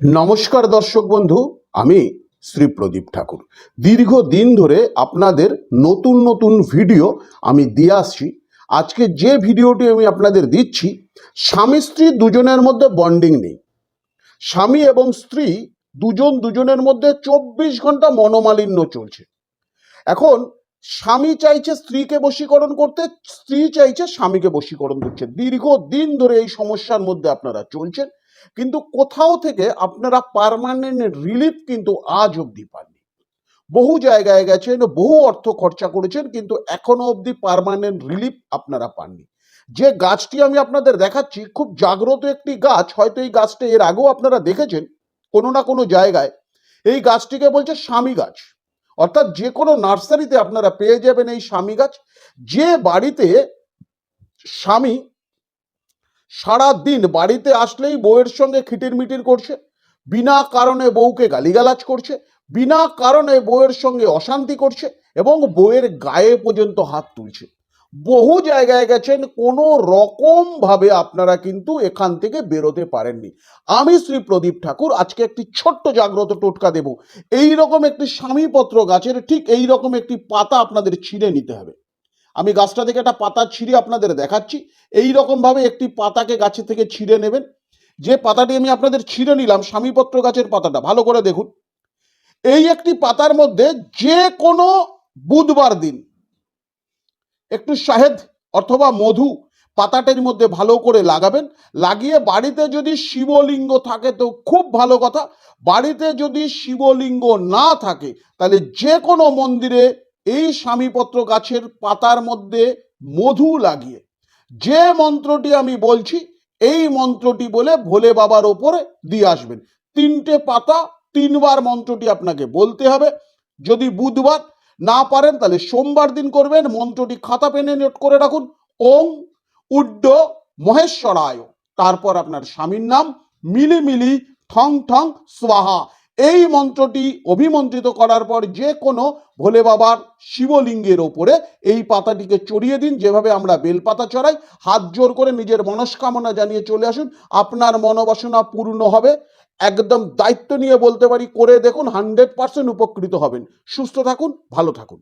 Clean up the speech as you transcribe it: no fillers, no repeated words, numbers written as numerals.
নমস্কার দর্শক বন্ধু, আমি শ্রী প্রদীপ ঠাকুর। দীর্ঘদিন ধরে আপনাদের নতুন নতুন ভিডিও আমি দিয়ে আসছি। আজকে যে ভিডিওটি আমি আপনাদের দিচ্ছি, স্বামী স্ত্রী দুজনের মধ্যে বন্ডিং নেই। স্বামী এবং স্ত্রী দুজনের মধ্যে 24 ঘন্টা মনোমালিন্য চলছে। এখন স্বামী চাইছে স্ত্রীকে বশীকরণ করতে, স্ত্রী চাইছে স্বামীকে বশীকরণ করছে। দীর্ঘদিন ধরে এই সমস্যার মধ্যে আপনারা চলছেন, কিন্তু কোথাও থেকে আপনারা পার্মানেন্ট রিলিফ কিন্তু আজ অবধি পাননি। বহু জায়গায় গেছেন, বহু অর্থ খরচা করেছেন, কিন্তু এখনো অবধি পার্মানেন্ট রিলিফ আপনারা পাননি। যে গাছটি আমি আপনাদের দেখাচ্ছি খুব জাগ্রত একটি গাছ, হয়তো এই গাছটা এর আগেও আপনারা দেখেছেন কোনো না কোনো জায়গায়। এই গাছটিকে বলছে স্বামী গাছ, অর্থাৎ যে কোনো নার্সারিতে আপনারা পেয়ে যাবেন এই স্বামী গাছ। যে বাড়িতে স্বামী সারা দিন বাড়িতে আসলেই বউয়ের সঙ্গে খিটির মিটির করছে, বিনা কারণে বউকে গালিগালাজ করছে, বিনা কারণে বউয়ের সঙ্গে অশান্তি করছে এবং বউয়ের গায়ে পর্যন্ত হাত তুলছে, বহু জায়গায় গেছেন, কোনো রকম ভাবে আপনারা কিন্তু এখান থেকে বেরোতে পারেননি। আমি শ্রী প্রদীপ ঠাকুর আজকে একটি ছোট্ট জাগ্রত টোটকা দেব। এই রকম একটি স্বামীপত্র গাছের ঠিক এই রকম একটি পাতা আপনাদের ছিঁড়ে নিতে হবে। আমি গাছটা থেকে একটা পাতা ছিঁড়ে আপনাদের দেখাচ্ছি। এই রকম ভাবে একটি পাতাকে গাছে থেকে ছিঁড়ে নেবেন। যে পাতাটি আমি আপনাদের ছিঁড়ে নিলাম, স্বামীপত্র গাছের পাতাটা, ভালো করে দেখুন। এই একটি পাতার মধ্যে যে কোনো বুধবার দিন একটু শাহেদ অথবা মধু পাতাটির মধ্যে ভালো করে লাগাবেন। লাগিয়ে বাড়িতে যদি শিবলিঙ্গ থাকে তো খুব ভালো কথা, বাড়িতে যদি শিবলিঙ্গ না থাকে তাহলে যে কোনো মন্দিরে এই স্বামীপত্র গাছের পাতার মধ্যে মধু লাগিয়ে যে মন্ত্রটি আমি বলছি এই মন্ত্রটি বলে ভোলে বাবার ওপরে দিয়ে আসবেন। 3টে পাতা 3বার মন্ত্রটি আপনাকে বলতে হবে। যদি বুধবার না পারেন তাহলে সোমবার দিন করবেন। মন্ত্রটি খাতা পেনে নোট করে রাখুন, ওং উড্ড মহেশ্বরায়। তারপর আপনার স্বামীর নাম মিলিমিলি ঠং ঠং স্বাহা। এই মন্ত্রটি অভিমন্ত্রিত করার পর যে কোনো ভোলে বাবার শিবলিঙ্গের ওপরে এই পাতাটিকে চড়িয়ে দিন, যেভাবে আমরা বেলপাতা চড়াই। হাত জোর করে নিজের মনস্কামনা জানিয়ে চলে আসুন, আপনার মনোবাসনা পূর্ণ হবে। একদম দায়িত্ব নিয়ে বলতে পারি, করে দেখুন, 100% উপকৃত হবেন। সুস্থ থাকুন, ভালো থাকুন।